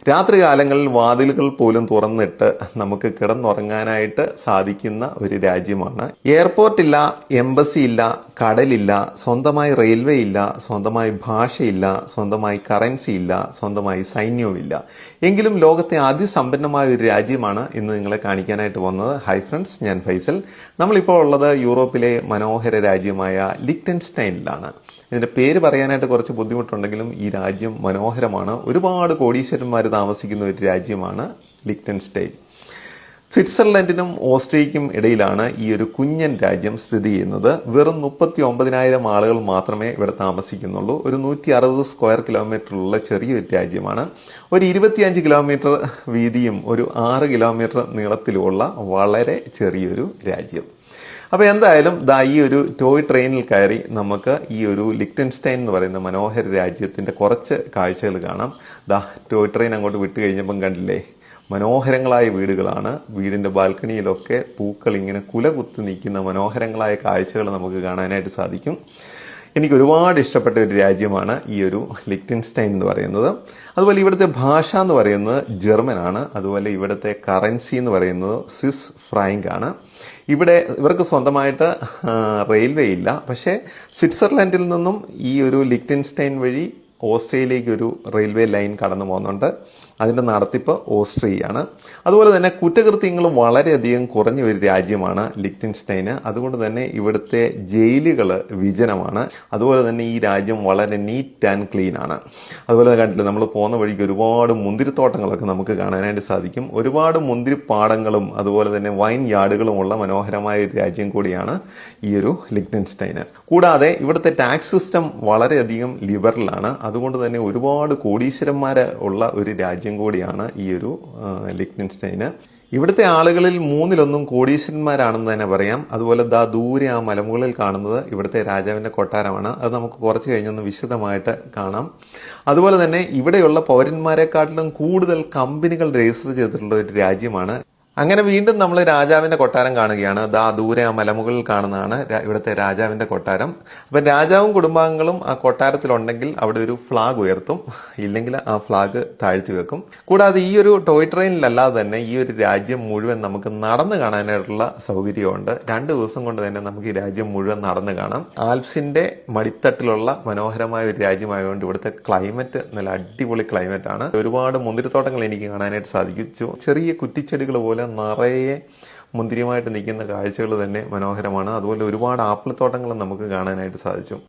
രാത്രി കാലങ്ങളിൽ വാതിലുകൾ പോലും തുറന്നിട്ട് നമുക്ക് കിടന്നുറങ്ങാനായിട്ട് സാധിക്കുന്ന ഒരു രാജ്യമാണ്. എയർപോർട്ട് ഇല്ല, എംബസി ഇല്ല, കടലില്ല, സ്വന്തമായി റെയിൽവേ ഇല്ല, സ്വന്തമായി ഭാഷയില്ല, സ്വന്തമായി കറൻസി ഇല്ല, സ്വന്തമായി സൈന്യവുമില്ല. എങ്കിലും ലോകത്തെ അതിസമ്പന്നമായ ഒരു രാജ്യമാണ് ഇന്ന് നിങ്ങളെ കാണിക്കാനായിട്ട് വന്നത്. ഹൈ ഫ്രണ്ട്സ്, ഞാൻ ഫൈസൽ. നമ്മളിപ്പോൾ ഉള്ളത് യൂറോപ്പിലെ മനോഹര രാജ്യമായ ലിക്റ്റൻസ്റ്റൈനിലാണ്. ഇതിന്റെ പേര് പറയാനായിട്ട് കുറച്ച് ബുദ്ധിമുട്ടുണ്ടെങ്കിലും ഈ രാജ്യം മനോഹരമാണ്. ഒരുപാട് കോടീശ്വരന്മാർ താമസിക്കുന്ന ഒരു രാജ്യമാണ് ലിക്റ്റൻസ്റ്റൈൻ. സ്വിറ്റ്സർലൻഡിനും ഓസ്ട്രിയയ്ക്കും ഇടയിലാണ് ഈ ഒരു കുഞ്ഞൻ രാജ്യം സ്ഥിതി ചെയ്യുന്നത്. വെറും 39,000 ആളുകൾ മാത്രമേ ഇവിടെ താമസിക്കുന്നുള്ളൂ. ഒരു 160 സ്ക്വയർ കിലോമീറ്ററുള്ള ചെറിയൊരു രാജ്യമാണ്. ഒരു 25 കിലോമീറ്റർ വീതിയും ഒരു 6 കിലോമീറ്റർ നീളത്തിലുമുള്ള വളരെ ചെറിയൊരു രാജ്യം. അപ്പോൾ എന്തായാലും ഈ ഒരു ടോയ് ട്രെയിനിൽ കയറി നമുക്ക് ഈ ഒരു ലിക്റ്റൻസ്റ്റൈൻ എന്ന് പറയുന്ന മനോഹര രാജ്യത്തിന്റെ കുറച്ച് കാഴ്ചകൾ കാണാം. ടോയ് ട്രെയിൻ അങ്ങോട്ട് വിട്ടു കഴിഞ്ഞപ്പം കണ്ടില്ലേ, മനോഹരങ്ങളായ വീടുകളാണ്. വീടിന്റെ ബാൽക്കണിയിലൊക്കെ പൂക്കൾ ഇങ്ങനെ കുലകുത്തി നിൽക്കുന്ന മനോഹരങ്ങളായ കാഴ്ചകൾ നമുക്ക് കാണാനായിട്ട് സാധിക്കും. എനിക്ക് ഒരുപാട് ഇഷ്ടപ്പെട്ട ഒരു രാജ്യമാണ് ഈ ഒരു ലിക്റ്റൻസ്റ്റൈൻ എന്ന് പറയുന്നത്. അതുപോലെ ഇവിടുത്തെ ഭാഷ എന്ന് പറയുന്നത് ജർമ്മനാണ്. അതുപോലെ ഇവിടുത്തെ കറൻസി എന്ന് പറയുന്നത് സ്വിസ് ഫ്രാങ്ക് ആണ്. ഇവർക്ക് സ്വന്തമായിട്ട് റെയിൽവേ ഇല്ല. പക്ഷേ സ്വിറ്റ്സർലൻഡിൽ നിന്നും ഈ ഒരു ലിക്റ്റൻസ്റ്റൈൻ വഴി ഓസ്ട്രിയയിലേക്ക് ഒരു റെയിൽവേ ലൈൻ കടന്നു പോകുന്നുണ്ട്. അതിൻ്റെ നടത്തിപ്പ് ഓസ്ട്രിയയാണ്. അതുപോലെ തന്നെ കുറ്റകൃത്യങ്ങളും വളരെയധികം കുറഞ്ഞ ഒരു രാജ്യമാണ് ലിക്റ്റൻസ്റ്റൈന്. അതുകൊണ്ട് തന്നെ ഇവിടുത്തെ ജയിലുകൾ വിജനമാണ്. അതുപോലെ തന്നെ ഈ രാജ്യം വളരെ നീറ്റ് ആൻഡ് ക്ലീൻ ആണ്. അതുപോലെ കണ്ടില്ല, നമ്മൾ പോകുന്ന വഴിക്ക് ഒരുപാട് മുന്തിരിത്തോട്ടങ്ങളൊക്കെ നമുക്ക് കാണാനായിട്ട് സാധിക്കും. ഒരുപാട് മുന്തിരിപ്പാടങ്ങളും അതുപോലെ തന്നെ വൈൻ യാർഡുകളുമുള്ള മനോഹരമായ ഒരു രാജ്യം കൂടിയാണ് ഈ ഒരു ലിക്റ്റൻസ്റ്റൈന്. കൂടാതെ ഇവിടുത്തെ ടാക്സ് സിസ്റ്റം വളരെയധികം ലിബറലാണ്. അതുകൊണ്ട് തന്നെ ഒരുപാട് കോടീശ്വരന്മാർ ഉള്ള ഒരു രാജ്യം കൂടിയാണ് ഈ ഒരു ലിക്റ്റൻസ്റ്റൈന്. ഇവിടുത്തെ ആളുകളിൽ 1/3 കോടീശ്വരന്മാരാണെന്ന് തന്നെ പറയാം. അതുപോലെ ദൂരെ ആ മലമുകളിൽ കാണുന്നത് ഇവിടുത്തെ രാജാവിന്റെ കൊട്ടാരമാണ്. അത് നമുക്ക് കുറച്ച് കഴിഞ്ഞൊന്ന് വിശദമായിട്ട് കാണാം. അതുപോലെ തന്നെ ഇവിടെയുള്ള പൗരന്മാരെക്കാട്ടിലും കൂടുതൽ കമ്പനികൾ രജിസ്റ്റർ ചെയ്തിട്ടുള്ള ഒരു രാജ്യമാണ്. അങ്ങനെ വീണ്ടും നമ്മൾ രാജാവിന്റെ കൊട്ടാരം കാണുകയാണ്. ദൂരെ ആ മലമുകളിൽ കാണുന്നതാണ് ഇവിടുത്തെ രാജാവിന്റെ കൊട്ടാരം. അപ്പം രാജാവും കുടുംബാംഗങ്ങളും ആ കൊട്ടാരത്തിലുണ്ടെങ്കിൽ അവിടെ ഒരു ഫ്ലാഗ് ഉയർത്തും, ഇല്ലെങ്കിൽ ആ ഫ്ലാഗ് താഴ്ത്തി വെക്കും. കൂടാതെ ഈ ഒരു ടോയ് ട്രെയിനിലല്ലാതെ തന്നെ ഈ ഒരു രാജ്യം മുഴുവൻ നമുക്ക് നടന്നു കാണാനായിട്ടുള്ള സൗകര്യമുണ്ട്. 2 ദിവസം കൊണ്ട് തന്നെ നമുക്ക് ഈ രാജ്യം മുഴുവൻ നടന്നു കാണാം. ആൽപ്സിന്റെ മടിത്തട്ടിലുള്ള മനോഹരമായ ഒരു രാജ്യമായതുകൊണ്ട് ഇവിടുത്തെ ക്ലൈമറ്റ് നല്ല അടിപൊളി ക്ലൈമറ്റ് ആണ്. ഒരുപാട് മുന്തിരിത്തോട്ടങ്ങൾ എനിക്ക് കാണാനായിട്ട് സാധിച്ചു. ചെറിയ കുറ്റിച്ചെടികൾ പോലെ നിറയെ മുന്തിരിയുമായിട്ട് നിൽക്കുന്ന കാഴ്ചകൾ തന്നെ മനോഹരമാണ്. അതുപോലെ ഒരുപാട് ആപ്പിൾ തോട്ടങ്ങളും നമുക്ക് കാണാനായിട്ട് സാധിച്ചു.